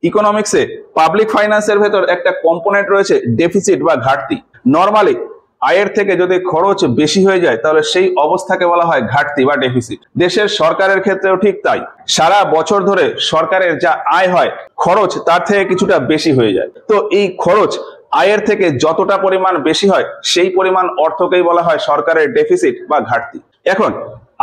ইকোনমিক্সে পাবলিক ফাইন্যান্সের ভেতর একটা কম্পোনেন্ট রয়েছে ডেফিসিট বা ঘাটতি। নর্মালি আয়ের থেকে যদি খরচ বেশি হয়ে যায় তাহলে সেই অবস্থাকে বলা হয় ঘাটতি বা ডেফিসিট। দেশের সরকারের ক্ষেত্রেও ঠিক তাই, সারা বছর ধরে সরকারের যা আয় হয় খরচ তার থেকে কিছুটা বেশি হয়ে যায়। তো এই খরচ আয়ের থেকে যতটা পরিমাণ বেশি হয় সেই পরিমাণ অর্থকেই বলা হয় সরকারের ডেফিসিট বা ঘাটতি। এখন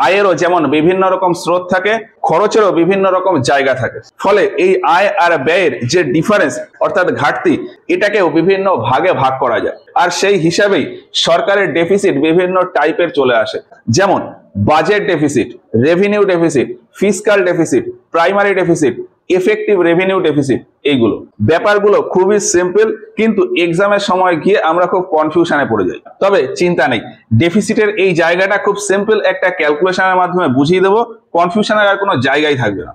আয়েরও যেমন বিভিন্ন রকম স্রোত থাকে, খরচেরও বিভিন্ন রকম জায়গা থাকে, ফলে এই আয় আর ব্যয়ের যে ডিফারেন্স অর্থাৎ ঘাটতি এটাকেও বিভিন্ন ভাগে ভাগ করা যায়। আর সেই হিসাবেই সরকারের ডেফিসিট বিভিন্ন টাইপের চলে আসে, যেমন budget deficit, revenue deficit, fiscal deficit, primary deficit, effective revenue deficit. এইগুলো ব্যাপারগুলো খুবই সিম্পল, কিন্তু এক্সামের সময় গিয়ে আমরা খুব কনফিউশনে পড়ে যাই। তবে চিন্তা নেই, ডেফিসিটের এই জায়গাটা খুব সিম্পল একটা ক্যালকুলেশনের মাধ্যমে বুঝিয়ে দেবো, কনফিউশনের আর কোনো জায়গায় থাকবে না।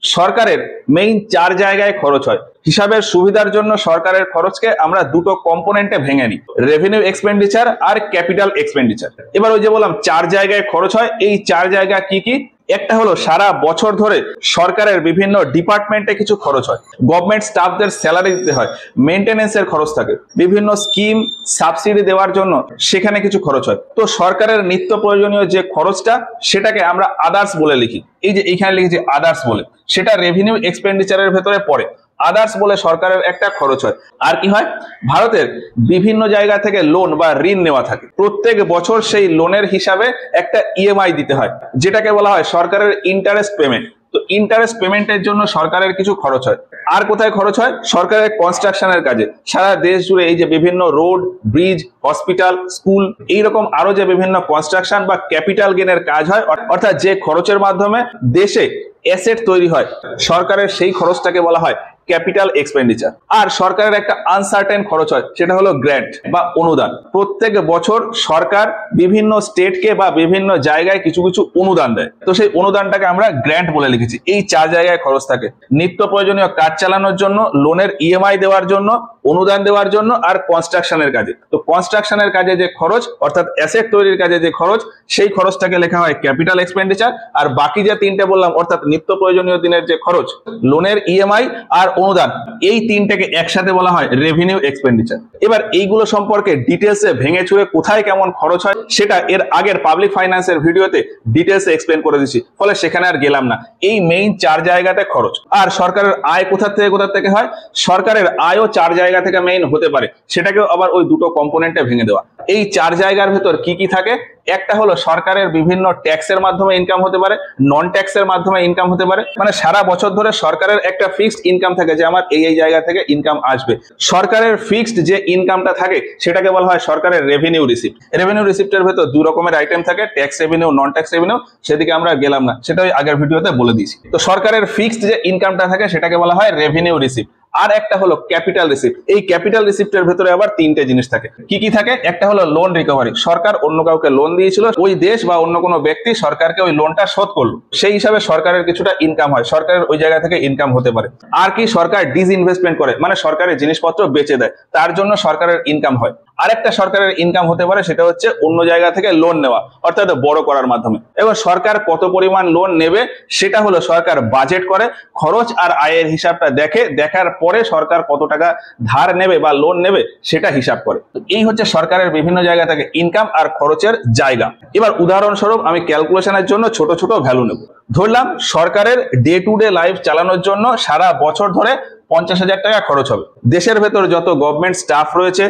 সরকারের মেইন 4 জায়গায় খরচ হয়। হিসাবের সুবিধার জন্য সরকারের খরচকে আমরা দুটো কম্পোনেন্টে ভেঙে নিই, রেভিনিউ এক্সপেন্ডিচার আর ক্যাপিটাল এক্সপেন্ডিচার। এবার ওই যে বললাম 4 জায়গায় খরচ হয়, এই 4 জায়গা কি কি? একটা হলো সারা বছর ধরে সরকারের বিভিন্ন ডিপার্টমেন্টে কিছু খরচ হয়, গভর্নমেন্ট স্টাফদের স্যালারি দিতে হয়, মেইনটেনেন্সের খরচ থাকে, বিভিন্ন স্কিম সাবসিডি দেওয়ার জন্য সেখানে কিছু খরচ হয়। তো সরকারের নিত্য প্রয়োজনীয় যে খরচটা সেটাকে আমরা আদার্স বলে লিখি, এই যে এইখানে লিখেছি আদার্স বলে, সেটা রেভিনিউ এক্সপেন্ডিচারের ভেতরে পড়ে। আদার্স বলে সরকারের একটা খরচ হয়। আর কি হয়, ভারতের বিভিন্ন জায়গা থেকে লোন বা ঋণ নেওয়া থাকে, প্রত্যেক বছর সেই লোনের হিসাবে একটা ইএমআই দিতে হয়, যেটাকে বলা হয় সরকারের ইন্টারেস্ট পেমেন্ট। তো ইন্টারেস্ট পেমেন্টের জন্য সরকারের কিছু খরচ হয়। আর কোথায় খরচ হয়? সরকারের কনস্ট্রাকশনের কাজে। সারা দেশ জুড়ে এই যে বিভিন্ন রোড, ব্রিজ, হসপিটাল, স্কুল, এইরকম আরো যে বিভিন্ন কনস্ট্রাকশন বা ক্যাপিটাল গেনের কাজ হয়, অর্থাৎ যে খরচের মাধ্যমে দেশে অ্যাসেট তৈরি হয়, সরকারের সেই খরচটাকে বলা হয় ক্যাপিটাল এক্সপেন্ডিচার। আর সরকারের একটা আনসার্টেন খরচ হয়, সেটা হলো গ্র্যান্ট বা অনুদান। প্রত্যেক বছর সরকার বিভিন্ন স্টেটকে বা বিভিন্ন জায়গায় কিছু কিছু অনুদান দেয়, তো সেই অনুদানটাকে আমরা গ্র্যান্ট বলে লিখেছি। এই 4 জায়গায় খরচ থাকে, নিত্য প্রয়োজনীয় কাজ চালানোর জন্য, লোনের ইএমআই দেওয়ার জন্য, অনুদান দেওয়ার জন্য, আর কনস্ট্রাকশনের কাজে। তো কনস্ট্রাকশনের কাজে যে খরচ অর্থাৎ অ্যাসেট তৈরির কাজে যে খরচ, সেই খরচটাকে লেখা হয় ক্যাপিটাল এক্সপেন্ডিচার। আর বাকি যে 3টে বললাম অর্থাৎ নিত্য প্রয়োজনীয় দিনের যে খরচ, লোনের ইএমআই আর অনুদান, এই 3টাকে একসাথে বলা হয় রেভিনিউ এক্সপেন্ডিচার। এবার এইগুলো সম্পর্কে ডিটেলসে ভেঙে চুরে কোথায় কেমন খরচ হয় সেটা এর আগের পাবলিক ফাইন্যান্সের ভিডিওতে ডিটেলসে এক্সপ্লেন করে দিচ্ছি, ফলে সেখানে আর গেলাম না। এই মেইন 4 জায়গাতে খরচ। আর সরকারের আয় কোথা থেকে হয়? সরকারের আয়ও 4 জায়গা থেকে মেইন হতে পারে, সেটাকেও আবার ওই দুটো কম্পোনেন্টে ভেঙে দেওয়া। এই 4 জায়গার ভেতর কি কি থাকে? একটা হলো সরকারের বিভিন্ন ট্যাক্সের মাধ্যমে ইনকাম হতে পারে, নন ট্যাক্সের মাধ্যমে ইনকাম হতে পারে। মানে সারা বছর ধরে সরকারের একটা ফিক্সড ইনকাম থাকে যে আমার এই জায়গা থেকে ইনকাম আসবে। সরকারের ফিক্সড যে ইনকামটা থাকে সেটাকে বলা হয় সরকারের রেভিনিউ রিসিপ্ট। রেভিনিউ রিসিপ্টের ভেতর 2 রকমের আইটেম থাকে, ট্যাক্স রেভিনিউ, নন ট্যাক্স রেভিনিউ। সেদিকে আমরা গেলাম না, সেটা ওই আগের ভিডিওতে বলে দিয়েছি। তো সরকারের ফিক্সড যে ইনকামটা থাকে সেটাকে বলা হয় রেভিনিউ রিসিপ্ট। আর একটা হলো ক্যাপিটাল রিসিপ্ট। এই ক্যাপিটাল রিসিপ্টের ভেতরে আবার 3টে জিনিস থাকে। কি কি থাকে? একটা হলো লোন রিকভারি, সরকার অন্য কাউকে লোন দিয়েছিল, ওই দেশ বা অন্য কোনো ব্যক্তি সরকারকে ওই লোনটা শোধ করলো, সেই হিসাবে সরকারের কিছুটা ইনকাম হয়, সরকারের ওই জায়গা থেকে ইনকাম হতে পারে। আর কি, সরকার ডিসইনভেস্টমেন্ট করে, মানে সরকারের জিনিসপত্র বেচে দেয়, তার জন্য সরকারের ইনকাম হয়। আরেকটা সরকারের ইনকাম হতে পারে, সেটা হচ্ছে অন্য জায়গা থেকে লোন নেওয়া, অর্থাৎ বড় করার মাধ্যমে। এবং সরকার কত পরিমাণ লোন নেবে সেটা হলো সরকার বাজেট করে, খরচ আর আয়ের হিসাবটা দেখে, দেখার পরে সরকার কত টাকা ধার নেবে বা লোন নেবে সেটা হিসাব করে। এই হচ্ছে সরকারের বিভিন্ন জায়গা থেকে ইনকাম আর খরচের জায়গা। এবার উদাহরণস্বরূপ আমি ক্যালকুলেশনের জন্য ছোট ছোট ভ্যালু নেব। ধরলাম সরকারের ডে টু ডে লাইফ চালানোর জন্য সারা বছর ধরে 50,000 টাকা খরচ হবে। দেশের ভেতর যত গভর্নমেন্ট স্টাফ রয়েছে,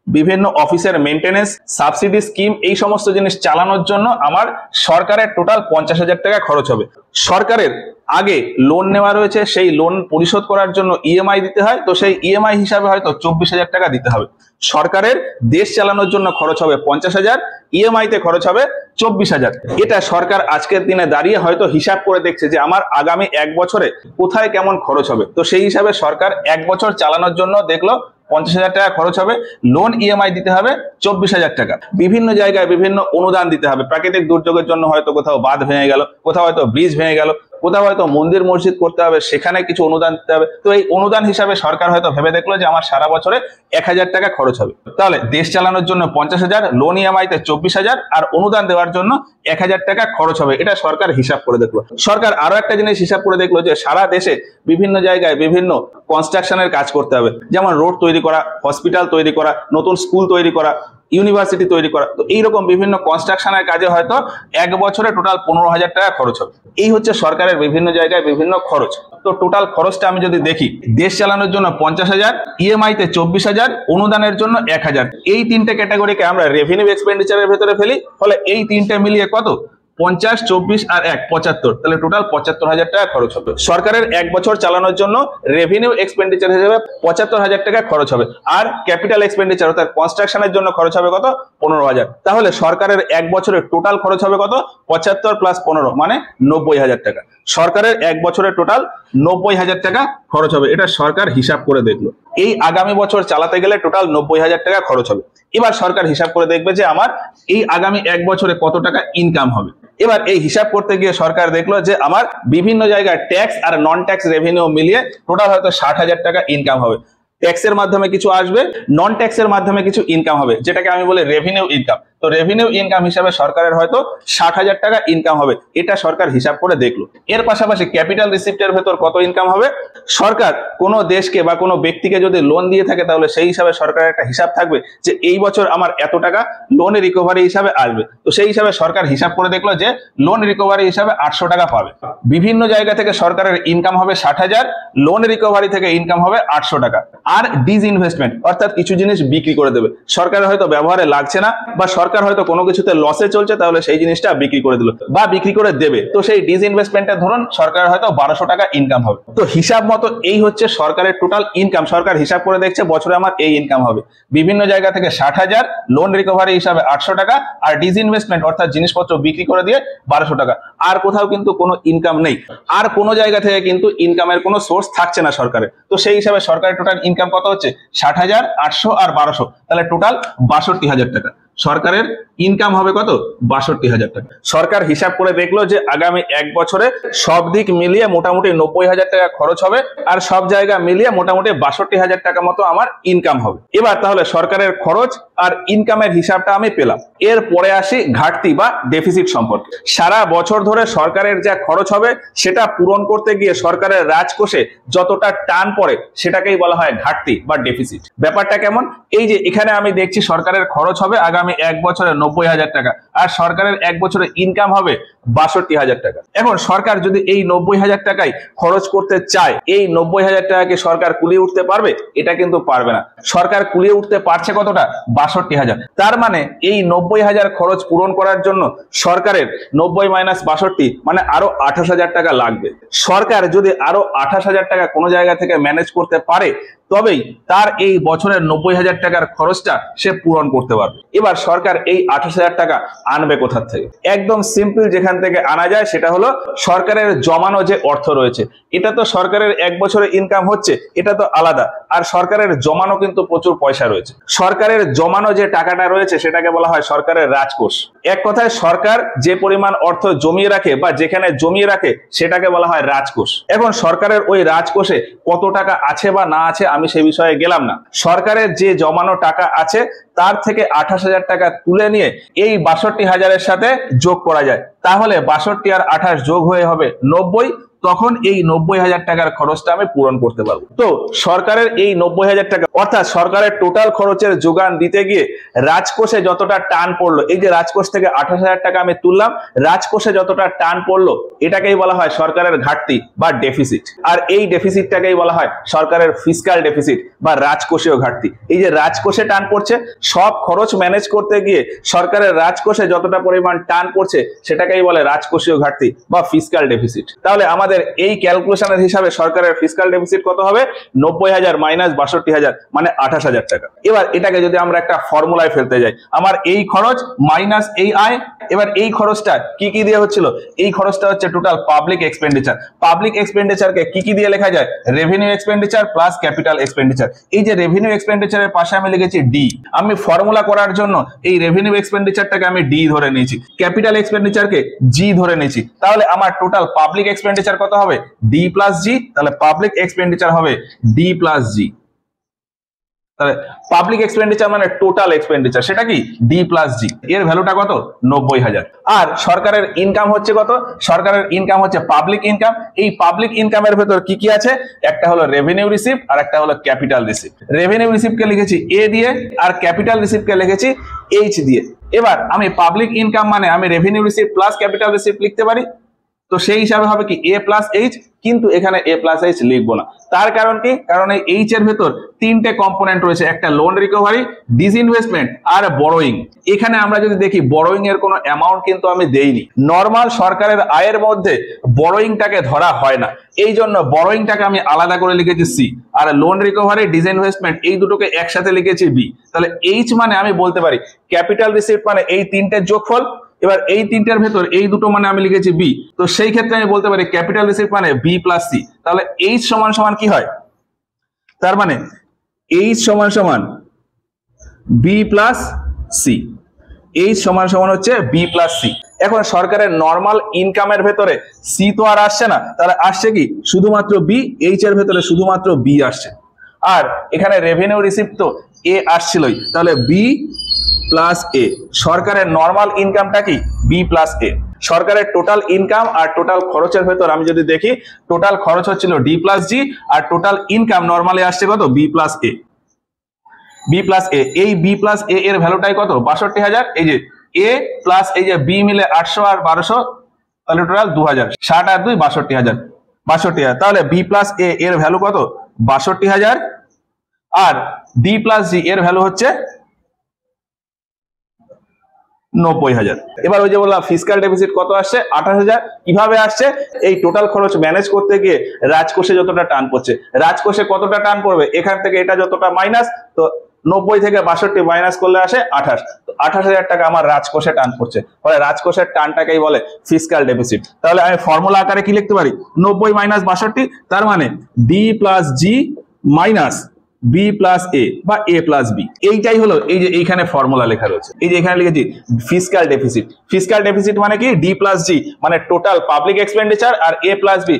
বিভিন্ন অফিসের মেইনটেনেন্স, সাবসিডি স্কিম, এই সমস্ত জিনিস চালানোর জন্য আমার সরকারের টোটাল 50,000 টাকা খরচ হবে। সরকারের আগে লোন নেওয়া রয়েছে, সেই লোন পরিশোধ করার জন্য ইএমআই দিতে হয়, তো সেই ইএমআই হিসাবে হয়তো 24,000 টাকা দিতে হবে। সরকারের দেশ চালানোর জন্য খরচ হবে 50,000, ইএমআই তে খরচ হবে 24,000। এটা সরকার আজকের দিনে দাঁড়িয়ে হয়তো হিসাব করে দেখছে যে আমার আগামী 1 বছরে কোথায় কেমন খরচ হবে, তো সেই হিসাবে সরকার 1 বছর চালানোর জন্য দেখলো 50,000 টাকা খরচ হবে, লোন ইএমআই দিতে হবে 24,000 টাকা। বিভিন্ন জায়গায় বিভিন্ন অনুদান দিতে হবে, প্রাকৃতিক দুর্যোগের জন্য হয়তো কোথাও বাঁধ ভেঙে গেল, কোথাও হয়তো ব্রিজ ভেঙে গেল, কোথাও হয়তো মন্দির মসজিদ করতে হবে, সেখানে কিছু অনুদান দিতে হবে। তো এই অনুদান হিসাবে সরকার হয়তো ভেবে দেখলো যে আমার সারা বছরে 1000 টাকা খরচ হবে, তাহলে দেশ চালানোর জন্য 50,000, লোন ইএমআই-তে 24,000 আর অনুদান দেওয়ার জন্য 1000 টাকা খরচ হবে। এটা সরকার হিসাব করে দেখলো। সরকার আরো একটা জিনিস হিসাব করে দেখলো যে সারা দেশে বিভিন্ন জায়গায় বিভিন্ন কনস্ট্রাকশনের কাজ করতে হবে, যেমন রোড তৈরি করা, হসপিটাল তৈরি করা, নতুন স্কুল তৈরি করা, ইউনিভার্সিটি তৈরি করা। তো এইরকম বিভিন্ন কনস্ট্রাকশনের কাজে হয়তো এক বছরে টোটাল 15,000 টাকা খরচ হবে। এই হচ্ছে সরকারের বিভিন্ন জায়গায় বিভিন্ন খরচ। তো টোটাল খরচটা আমি যদি দেখি, দেশ চালানোর জন্য 50,000, ইএমআই-তে 24,000, অনুদানের জন্য 1000। এই তিনটে ক্যাটাগরিকে আমরা রেভিনিউ এক্সপেন্ডিচারের ভেতরে ফেলি, ফলে এই তিনটে মিলিয়ে কত? 50, 24 আর 1, 75। তাহলে টোটাল 75,000 টাকা খরচ হবে। সরকারের এক বছর চালানোর জন্য রেভিনিউ এক্সপেন্ডিচার হিসেবে 75,000 টাকা খরচ হবে। আর ক্যাপিটাল এক্সপেন্ডিচার অর্থাৎ কনস্ট্রাকশনের জন্য খরচ হবে কত? 15,000। তাহলে সরকারের এক বছরের টোটাল খরচ হবে কত? 75 + 15 মানে 90,000 টাকা। সরকারের এক বছরের টোটাল 90,000 টাকা খরচ হবে। এটা সরকার হিসাব করে দেখলো। এই আগামী বছর চালাতে গেলে টোটাল 90,000 টাকা খরচ হবে। এবার সরকার হিসাব করে দেখবে যে আমার এই আগামী এক বছরে কত টাকা ইনকাম হবে। এবার এই হিসাব করতে গিয়ে সরকার দেখলো যে আমার বিভিন্ন জায়গায় ট্যাক্স আর নন ট্যাক্স রেভিনিউ মিলিয়ে টোটাল হয়তো 60,000 টাকা ইনকাম হবে। ট্যাক্সের মাধ্যমে কিছু আসবে, নন ট্যাক্সের মাধ্যমে কিছু ইনকাম হবে, যেটাকে আমি বলি রেভিনিউ ইনকাম। তো রেভিনিউ ইনকাম হিসাবে সরকারের হয়তো 60,000 টাকা ইনকাম হবে। এটা সরকার হিসাব করে দেখলো। এর পাশাপাশি ক্যাপিটাল রিসিপ্টের ভেতর কত ইনকাম হবে? সরকার কোনো দেশকে বা কোনো ব্যক্তিকে যদি লোন দিয়ে থাকে, তাহলে সেই হিসাবে সরকারের একটা হিসাব থাকবে যে এই বছর আমার এত টাকা লোন রিকভারি হিসাবে আসবে। তো সেই হিসাবে সরকার হিসাব করে দেখলো যে লোন রিকভারি হিসাবে 800 টাকা পাবে। বিভিন্ন জায়গা থেকে সরকারের ইনকাম হবে 60,000, লোন রিকভারি থেকে ইনকাম হবে 800 টাকা। আর ডিসইনভেস্টমেন্ট অর্থাৎ কিছু জিনিস বিক্রি করে দেবে, সরকারের হয়তো ব্যবহারে লাগছে না বা সরকার হয়তো কোনো কিছুতে লসে চলছে, তাহলে সেই জিনিসটা বিক্রি করে দিল বা বিক্রি করে দেবে। তো সেই ডিসইনভেস্টমেন্টের ধরুন সরকারের হয়তো 1200 টাকা ইনকাম হবে। তো হিসাব মতো এই হচ্ছে সরকারের টোটাল ইনকাম। সরকার হিসাব করে দেখছে বছরে আমার এই ইনকাম হবে। বিভিন্ন জায়গা থেকে 60,000, লোন রিকভারি হিসাবে 800 টাকা আর ডিসইনভেস্টমেন্ট অর্থাৎ জিনিসপত্র বিক্রি করে দিয়ে 1200 টাকা। আর কোথাও কিন্তু কোনো ইনকাম নেই, আর কোনো জায়গা থেকে কিন্তু ইনকামের কোনো সোর্স থাকছে না সরকারের। তো সেই হিসাবে সরকারের টোটাল ইনকাম কত হচ্ছে? 60,000, 800 আর 1200, তাহলে টোটাল 62,000 টাকা। সরকারের ইনকাম হবে কত? 62,000 টাকা। সরকার হিসাব করে দেখলো যে আগামী এক বছরে সব দিক মিলিয়ে মোটামুটি 90,000 টাকা খরচ হবে আর সব জায়গা মিলিয়ে মোটামুটি 62,000 টাকা মতো আমার ইনকাম হবে। এবার তাহলে সরকারের খরচ আর ইনকামের হিসাবটা আমি পেলাম। এর পরে আসি ঘাটতি বা ডেফিসিট সম্পর্কে। সারা বছর ধরে সরকারের যা খরচ হবে সেটা পূরণ করতে গিয়ে সরকারের রাজকোষে যতটা টান পড়ে সেটাকেই বলা হয় ঘাটতি বা ডেফিসিট। ব্যাপারটা কেমন? এই যে এখানে আমি দেখছি সরকারের খরচ হবে আগামী এক বছরে 90,000 টাকা আর সরকারের এক বছরে ইনকাম হবে 62,000 টাকা। এখন সরকার যদি এই 90,000 টাকায় খরচ করতে চায়, এই 90,000 টাকাকে সরকার কুলিয়ে উঠতে পারবে? এটা কিন্তু পারবে না। সরকার কুলিয়ে উঠতে পারছে কতটা? 62,000। তার মানে এই 90,000 খরচ পূরণ করার জন্য সরকারের 90 - 62 মানে আরো 28,000 টাকা লাগবে। সরকার যদি আরো 28,000 টাকা কোনো জায়গা থেকে ম্যানেজ করতে পারে, তবেই তার এই বছরের 90,000 টাকার খরচটা সে পূরণ করতে পারবে। এবার সরকার এই 28,000 টাকা আনবে কোথা থেকে? একদম সিম্পল যেখান থেকে আনা যায় সেটা হলো সরকারের জমানো যে অর্থ রয়েছে। এটা তো সরকারের এক বছরে ইনকাম হচ্ছে, এটা তো আলাদা। আর সরকারের জমানো কিন্তু প্রচুর পয়সা রয়েছে। সরকারের জমানো যে টাকাটা রয়েছে সেটাকে বলা হয় সরকারের রাজকোষ। এক কথায় সরকার যে পরিমাণ অর্থ জমিয়ে রাখে বা যেখানে জমিয়ে রাখে সেটাকে বলা হয় রাজকোষ। এখন সরকারের ওই রাজকোষে কত টাকা আছে বা না আছে আমি সে বিষয়ে গেলাম না। সরকারের যে জমানো টাকা আছে তার থেকে 28,000 টাকা তুলে নিয়ে এই 62,000-এর সাথে যোগ করা যায়, তাহলে 62 আর 28 যোগ হয়ে হবে 90। তখন এই 90,000 টাকার খরচটা আমি পূরণ করতে পারবো। তো সরকারের এই 90,000 টাকা অর্থাৎ সরকারের টোটাল খরচের যোগান দিতে গিয়ে রাজকোষে যতটা টান পড়লো, এই যে রাজকোষ থেকে 28,000 টাকা আমি তুললাম, রাজকোষে যতটা টান পড়লো এটাকেই বলা হয় সরকারের ঘাটতি বা ডেফিসিট। আর এই ডেফিসিটটাকেই বলা হয় সরকারের ফিসকাল ডেফিসিট বা রাজকোষীয় ঘাটতি। এই যে রাজকোষে টান পড়ছে, সব খরচ ম্যানেজ করতে গিয়ে সরকারের রাজকোষে যতটা পরিমাণ টান পড়ছে সেটাকেই বলে রাজকোষীয় ঘাটতি বা ফিসকাল ডেফিসিট। তাহলে আমাদের এই ক্যালকুলেশনের হিসাবে সরকারের ফিসকাল ডেফিসিট কত হবে? 90,000 - 62,000 মানে 28,000 টাকা। এবার এটাকে যদি আমরা একটা ফর্মুলায় ফেলতে যাই, আমার এই খরচ মাইনাস এই আয়, এবার এই খরচটা কি কি দিয়ে হচ্ছিল, এই খরচটা হচ্ছে টোটাল পাবলিক এক্সপেন্ডিচার। পাবলিক এক্সপেন্ডিচারকে কি কি দিয়ে লেখা যায়, revenue expenditure plus capital expenditure. এই যে রেভিনিউ এক্সপেন্ডিচারের পাশে আমি লিখেছি ডি, আমি ফর্মুলা করার জন্য এই রেভিনিউ এক্সপেন্ডিচারটাকে আমি ডি ধরে নিয়েছি, ক্যাপিটাল এক্সপেন্ডিচারকে জি ধরে নিয়েছি। তাহলে আমার টোটাল পাবলিক এক্সপেন্ডিচার কত হবে, ডি প্লাস জি। তাহলে পাবলিক এক্সপেন্ডিচার হবে ডি প্লাস জি। তাহলে পাবলিক এক্সপেন্ডিচার মানে টোটাল এক্সপেন্ডিচার, সেটা কি ডি প্লাস জি। এর ভ্যালুটা কত, 90,000। আর সরকারের ইনকাম হচ্ছে কত, সরকারের ইনকাম হচ্ছে পাবলিক ইনকাম। এই পাবলিক ইনকামের ভেতর কি কি আছে, একটা হলো রেভিনিউ রিসিপ্ট আর একটা হলো ক্যাপিটাল রিসিপ্ট। রেভিনিউ রিসিপ্টকে লিখেছি এ দিয়ে আর ক্যাপিটাল রিসিপ্টকে লিখেছি এইচ দিয়ে। এবার আমি পাবলিক ইনকাম মানে আমি revenue receipt plus capital receipt লিখতে পারি, তো সেই হিসাবে হবে কি এ প্লাস এইচ, কিন্তু এখানে এ প্লাস এইচ লিখবো না। তার কারণ কি, কারণ এই এইচ এর ভেতর তিনটে কম্পোনেন্ট রয়েছে, একটা লোন রিকভারি, ডিসইনভেস্টমেন্ট আর বড়োইং। এখানে আমরা যদি দেখি বড়োইং এর কোনো অ্যামাউন্ট কিন্তু আমি দেইনি। নর্মাল সরকারের আয়ের মধ্যে বড়োইংটাকে ধরা হয় না, এই জন্য বড়োইংটাকে আমি আলাদা করে লিখেছি সি, আর লোন রিকভারি ডিসইনভেস্টমেন্ট এই দুটোকে একসাথে লিখেছি বি। তাহলে এইচ মানে আমি বলতে পারি ক্যাপিটাল রিসিপ্ট মানে এই তিনটের যোগফল, এবার এই তিনটার ভেতর এই দুটো মানে আমি লিখেছি বি, তো সেই ক্ষেত্রে আমি বলতে পারি ক্যাপিটাল রিসিপ্ট মানে বি প্লাস সি। তাহলে এইচ সমান সমান কি হয়, তার মানে এইচ সমান সমান বি প্লাস সি। এইচ সমান সমান হচ্ছে বি প্লাস সি। এখন সরকারের নর্মাল ইনকামের ভেতরে সি তো আর আসছে না, তাহলে আসছে কি শুধুমাত্র বি, এইচ এর ভেতরে শুধুমাত্র বি আসছে। আর এখানে রেভিনিউ রিসিপ্ট তো এ আসছিলই, তাহলে বি প্লাস এ। সরকারের নর্মাল ইনকামটা কি বি প্লাস এ। সরকারের টোটাল ইনকাম আর টোটাল খরচের ভেতর আমি যদি দেখি, টোটাল খরচ হচ্ছিল ডি প্লাস জি আর টোটাল ইনকাম নর্মালি আসছে কত, বি প্লাস এ। বি প্লাস এ, এই বি প্লাস এ এর ভ্যালুটাই কত, 62,000। এই যে এ প্লাস এই যে বি মিলে 800 আর 1200, তাহলে টোটাল 2000, 60 আর 2 62,000, 62,000। তাহলে বি প্লাস এ এর ভ্যালু কত, 62,000, আর ডি প্লাস জি এর ভ্যালু হচ্ছে 90,000। এবার ওই যে বললাম ফিসকাল ডেফিসিট কত আসছে, 28,000। কিভাবে আসছে, এই টোটাল খরচ ম্যানেজ করতে গিয়ে রাজকোষে যতটা টান পড়ছে, রাজকোষে কতটা টান পড়বে, এখান থেকে এটা যতটা মাইনাস, তো 90 থেকে 62 মাইনাস করলে আসে 28, তো 28,000 টাকা আমার রাজকোষে টান পড়ছে, ফলে রাজকোষের টানটাকেই বলে ফিসকাল ডেফিসিট। তাহলে আমি ফর্মুলা আকারে কি লিখতে পারি, 90 মাইনাস 62, তার মানে ডি প্লাস জি মাইনাস বি প্লাস এ বা এ প্লাস বি। এইটাই হলো এই যে এইখানে ফর্মুলা লেখা রয়েছে, এই যে এখানে লিখেছি ফিসকাল ডেফিসিট। ফিসকাল ডেফিসিট মানে কি, ডি প্লাস জি মানে টোটাল পাবলিক এক্সপেন্ডিচার, আর এ প্লাস বি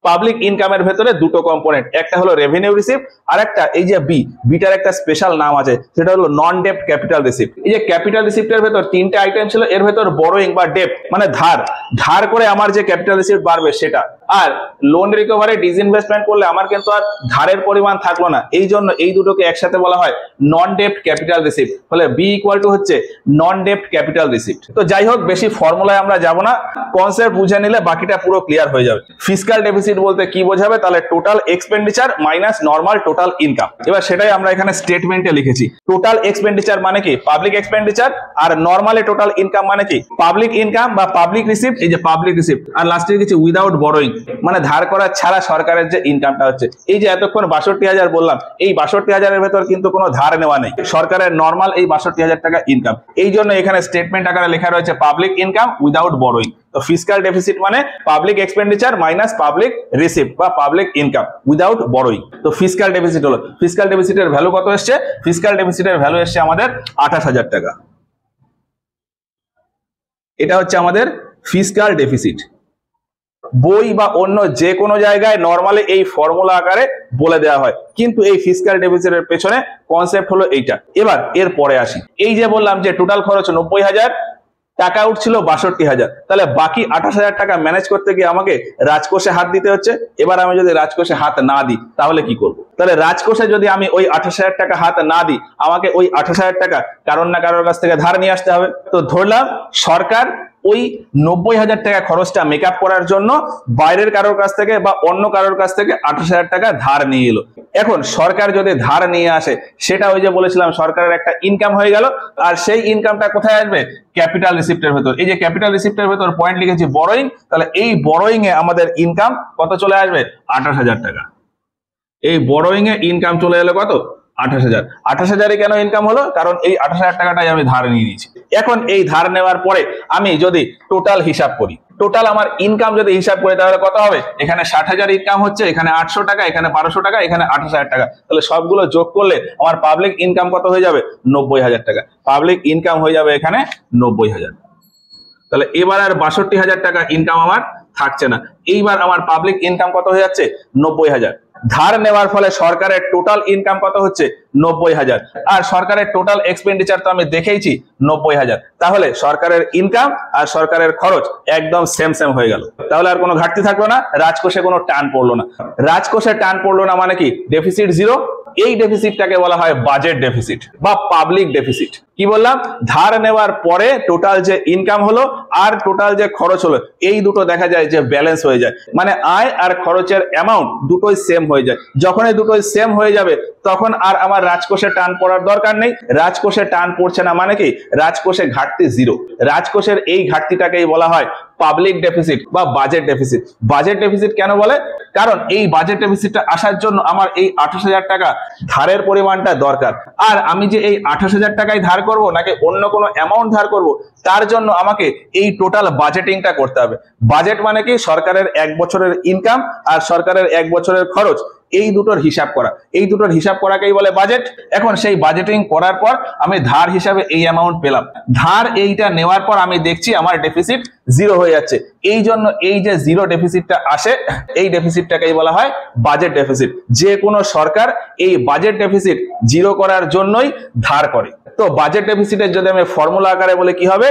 পাবলিক ইনকামের ভেতরে দুটো কম্পোনেন্ট, একটা হলো রেভিনিউ রিসিপ্ট আর একটা এই যে বি, বিটার একটা স্পেশাল নাম আছে, সেটা হলো নন ডেপ্ট ক্যাপিটাল রিসিপ্ট। এই যে ক্যাপিটাল রিসিপ্টের ভেতর তিনটে আইটেম ছিল, এর ভেতর বড়োইং বা ডেপ্ট মানে ধার, ধার করে আমার যে ক্যাপিটাল রিসিপ্ট বাড়বে সেটা, আর লোন রিকভারি ডিসইনভেস্টমেন্ট করলে আমার কিন্তু আর ধারের পরিমাণ থাকলো না, এই জন্য এই দুটোকে একসাথে বলা হয় নন ডেপ্ট ক্যাপিটাল রিসিপ্ট। ফলে বি ইকুয়াল টু হচ্ছে নন ডেপ্ট ক্যাপিটাল রিসিপ্ট। তো যাই হোক, বেশি ফর্মুলায় আমরা যাব না, কনসেপ্ট বুঝে নিলে বাকিটা পুরো ক্লিয়ার হয়ে যাবে। ফিসকাল ডেফিসিট বলতে কি বোঝাবে, তাহলে total expenditure minus normal total income. এবার সেটাই আমরা এখানে স্টেটমেন্টে লিখেছি। টোটাল এক্সপেন্ডিচার মানে কি পাবলিক এক্সপেন্ডিচার, আর নরমালি টোটাল ইনকাম মানে কি পাবলিক ইনকাম বা পাবলিক রিসিপ্ট, এই যে পাবলিক রিসিপ্ট, আর লাস্টে লিখেছি উইদাউট বড়োইং মানে ধার করা ছাড়া সরকারের যে ইনকামটা হচ্ছে। এই যে এতক্ষণ 62,000 বললাম, এই 62,000 ভেতর কিন্তু কোনো ধার নেওয়া নেই, সরকারের নরমাল এই 62,000 টাকা ইনকাম, এই জন্য এখানে স্টেটমেন্ট আকারে লেখা রয়েছে পাবলিক ইনকাম উইদাউট বড়োইং। তো ফিসকাল ডেফিসিট মানে public expenditure minus public receipt বা পাবলিক ইনকাম উইদাউট বড়োইং। তো ফিসকাল ডেফিসিট হলো, ফিসকাল ডেফিসিটের ভ্যালু কত এসছে, ফিসকাল ডেফিসিটের ভ্যালু এসছে আমাদের 28,000 টাকা। এটা হচ্ছে আমাদের ফিসকাল ডেফিসিট। বই বা অন্য যে কোনো জায়গায় নরমালি এই ফর্মুলা আকারে বলে দেওয়া হয়, কিন্তু এই ফিসকাল ডেফিসিটের পেছনে কনসেপ্ট হলো এইটা। এবার এর পরে আসি, এই যে বললাম যে টোটাল খরচ 90,000, টাকা উঠছিল 62,000, তাহলে বাকি 28,000 টাকা ম্যানেজ করতে গিয়ে আমাকে রাজকোষে হাত দিতে হচ্ছে। এবার আমি যদি রাজকোষে হাত না দিই তাহলে কি করব, তাহলে রাজকোষে যদি আমি ওই 28,000 টাকা হাত না দিই, আমাকে ওই 28,000 টাকা কারোর না কারোর কাছ থেকে ধার নিয়ে আসতে হবে। তো ধরলাম সরকার ওই 90,000 টাকা খরচটা মেকআপ করার জন্য বাইরের কারোর কাছ থেকে বা অন্য কারোর কাছ থেকে 28,000 টাকা ধার নিয়ে এলো। এখন সরকার যদি ধার নিয়ে আসে, সেটা ওই যে বলেছিলাম সরকারের একটা ইনকাম হয়ে গেল, আর সেই ইনকামটা কোথায় আসবে, ক্যাপিটাল রিসিপ্টের ভেতর। এই যে ক্যাপিটাল রিসিপ্টের ভেতর পয়েন্ট লিখেছি বড়োইং, তাহলে এই বড়োইং এ আমাদের ইনকাম কত চলে আসবে, 28,000 টাকা। এই বড়োইং এ ইনকাম চলে এলো কত, 28,000। 28,000 কেন ইনকাম হলো? কারণ এই 28,000 টাকাটাই আমি ধার নিয়ে নিয়েছি। এখন এই ধার নেওয়ার পরে আমি যদি টোটাল হিসাব করি, টোটাল আমার ইনকাম যদি হিসাব করি তাহলে কত হবে? এখানে 60,000 ইনকাম হচ্ছে, এখানে 800 টাকা, এখানে 1200 টাকা, এখানে 28,000 টাকা। তাহলে সবগুলো যোগ করলে আমার পাবলিক ইনকাম কত হয়ে যাবে? 90,000 টাকা। পাবলিক ইনকাম হয়ে যাবে এখানে 90,000। তাহলে এবার আর 62,000 টাকা ইনকাম আমার থাকছে না। এইবার আমার পাবলিক ইনকাম কত হয়ে যাচ্ছে? 90,000। ধার নেওয়ার ফলে সরকারের টোটাল ইনকাম কত হচ্ছে? 90,000। আর সরকারের টোটাল এক্সপেন্ডিচার তো আমি দেখেইছি 90,000। তাহলে সরকারের ইনকাম আর সরকারের খরচ একদম সেম সেম হয়ে গেল। তাহলে আর কোনো ঘাটতি থাকলো না, রাজকোষে কোনো টান পড়লো না। রাজকোষে টান পড়লো না মানে কি? Deficit zero. এই ডেফিসিটটাকে বলা হয় বাজেট ডেফিসিট বা পাবলিক ডেফিসিট। কি বললাম? ধার নেওয়ার পরে টোটাল যে ইনকাম হলো আর টোটাল যে খরচ হলো, এই দুটো দেখা যায় যে ব্যালেন্স হয়ে যায়, মানে আয় আর খরচের অ্যামাউন্ট দুটোই সেম হয়ে যায়। যখন এই দুটোই সেম হয়ে যাবে তখন আর আমার রাজকোষে টান পড়ার দরকার নেই। রাজকোষে টান পড়ছে না মানে কি? রাজকোষে ঘাটতি জিরো। রাজকোষের এই ঘাটতিটাকেই বলা হয় পাবলিক ডেফিসিট বা বাজেট ডেফিসিট। বাজেট ডেফিসিট কেন বলে? কারণ এই বাজেট ডেফিসিটটা আসার জন্য আমার এই 28,000 টাকা ধারের পরিমাণটা দরকার। আর আমি যে এই 28,000 টাকায় ধার করব নাকি অন্য কোনো অ্যামাউন্ট ধার করব, তার জন্য আমাকে এই টোটাল বাজেটিংটা করতে হবে। বাজেট মানে কি? সরকারের 1 বছরের ইনকাম আর সরকারের 1 বছরের খরচ, এই দুটোর হিসাব করা। এই দুটোর হিসাব করাকেই বলে বাজেট। এখন সেই বাজেটিং করার পর আমি ধার হিসাবে এই অ্যামাউন্ট পেলাম। ধার এইটা নেওয়ার পর আমি দেখছি আমার ডেফিসিট জিরো হয়ে যাচ্ছে। এই জন্য এই যে জিরো ডেফিসিটটা আসে, এই ডেফিসিটটাকেই বলা হয় বাজেট ডেফিসিট। যে কোনো সরকার এই বাজেট ডেফিসিট জিরো করার জন্যই ধার করে। তো বাজেট ডেফিসিটের যদি আমি ফর্মুলা আকারে বলে কি হবে?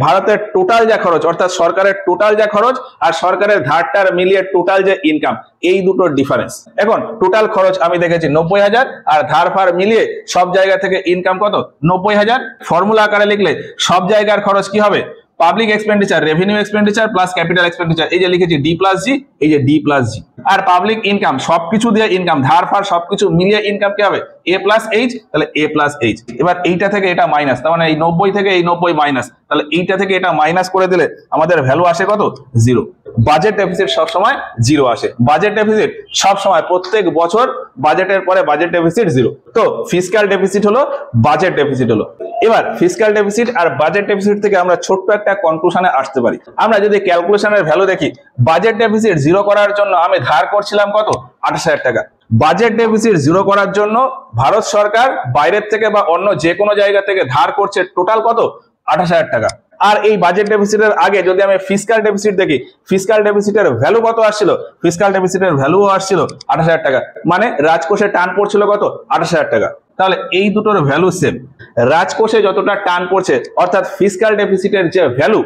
ভারতের টোটাল যা খরচ, অর্থাৎ সরকারের টোটাল যা খরচ আর সরকারের ধারটার মিলিয়ে টোটাল যে ইনকাম, এই দুটোর ডিফারেন্স। এখন টোটাল খরচ আমি দেখেছি 90,000 আর ধার ফার মিলিয়ে সব জায়গা থেকে ইনকাম কত? 90,000। ফর্মুলা আকারে লিখলে সব জায়গার খরচ কি হবে? Public expenditure, revenue expenditure plus capital expenditure. এই যে লিখেছি ডি প্লাস জি, এই যে ডি প্লাস জি। আর পাবলিক ইনকাম সবকিছু দিয়ে ইনকাম, ধার ফার সবকিছু মিলিয়ে ইনকাম কি হবে? এ প্লাস এইচ। তাহলে এ প্লাস এইচ। এবার এইটা থেকে এটা মাইনাস, তার মানে এই 90 থেকে এই 90 মাইনাস, তাহলে এইটা থেকে এটা মাইনাস করে দিলে আমাদের ভ্যালু আসে কত? জিরো। বাজেট ডেফিসিট সবসময় জিরো আসে। বাজেট ডেফিসিট সবসময় প্রত্যেক বছর বাজেটের পরে বাজেট ডেফিসিট জিরো। তো ফিসক্যাল ডেফিসিট হলো, বাজেট ডেফিসিট হলো। এবার ফিসক্যাল ডেফিসিট আর বাজেট ডেফিসিট থেকে আমরা ছোট্ট একটা কনক্লুশনে আসতে পারি। আমরা যদি ক্যালকুলেশনের ভ্যালু দেখি, বাজেট ডেফিসিট জিরো করার জন্য আমি ধার করছিলাম কত? 28,000 টাকা। বাজেট ডেফিসিট জিরো করার জন্য ভারত সরকার বাইরের থেকে বা অন্য যে কোনো জায়গা থেকে ধার করছে টোটাল কত? 28,000 টাকা। আর এই বাজেট ডেফিসিটের আগে যদি আমি ফিসক্যাল ডেফিসিট দেখি, ফিসক্যাল ডেফিসিটের ভ্যালু কত আসছিল? ফিসক্যাল ডেফিসিটের ভ্যালুও আসছিল 28,000 টাকা। মানে রাজকোষে টান পড়ছিল কত? 28,000 টাকা। তাহলে এই দুটোর ভ্যালু সেম। রাজকোষে যতটা টান পড়ছে, অর্থাৎ ফিসক্যাল ডেফিসিটের যে ভ্যালু,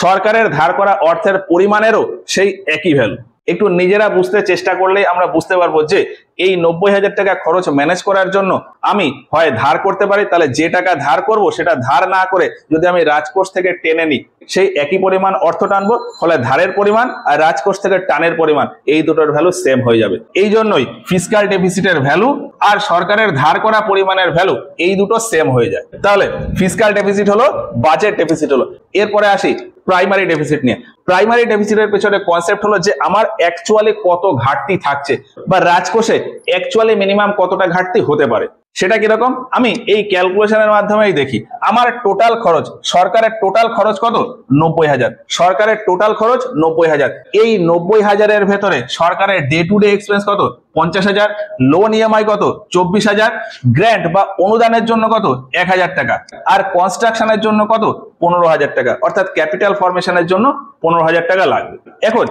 সরকারের ধার করা অর্থের পরিমাণেরও সেই একই ভ্যালু। একটু নিজেরা বুঝতে চেষ্টা করলেই আমরা বুঝতে পারবো যে এই 90,000 টাকা খরচ ম্যানেজ করার জন্য আমি হয় ধার করতে পারি, তাহলে যে টাকা ধার করব সেটা ধার না করে যদি আমি রাজকোষ থেকে টেনে নিই, সেই একই পরিমাণ অর্থ টানবো, ফলে ধারের পরিমাণ আর রাজকোষ থেকে টানের পরিমাণ এই দুটোর ভ্যালু সেম হয়ে যাবে। এই জন্যই ফিসক্যাল ডেফিসিটের ভ্যালু আর সরকারের ধার করা পরিমাণের ভ্যালু এই দুটো সেম হয়ে যায়। তাহলে ফিসক্যাল ডেফিসিট হলো, বাজেট ডেফিসিট হলো। এরপরে আসি প্রাইমারি ডেফিসিট নিয়ে। প্রাইমারি ডেফিসিটের পেছনে কনসেপ্ট হলো যে আমার অ্যাকচুয়ালি কত ঘাটতি থাকছে বা রাজকোষে অ্যাকচুয়ালি মিনিমাম কতটা ঘাটতি হতে পারে। সেটা কিরকম? আমি এই ক্যালকুলেশনের মাধ্যমেই দেখি। আমার টোটাল খরচ, সরকারের টোটাল খরচ কত? 90,000। সরকারের টোটাল খরচ 90,000। এই 90,000-এর ভেতরে সরকারের ডে টু ডে এক্সপেন্স কত? 50,000। লোন ইএমআই কত? 24,000। গ্র্যান্ট বা অনুদানের জন্য কত? 1,000 টাকা। আর কনস্ট্রাকশনের জন্য কত? 15,000 টাকা। অর্থাৎ ক্যাপিটাল ফরমেশনের জন্য 15,000 টাকা লাগবে। এখন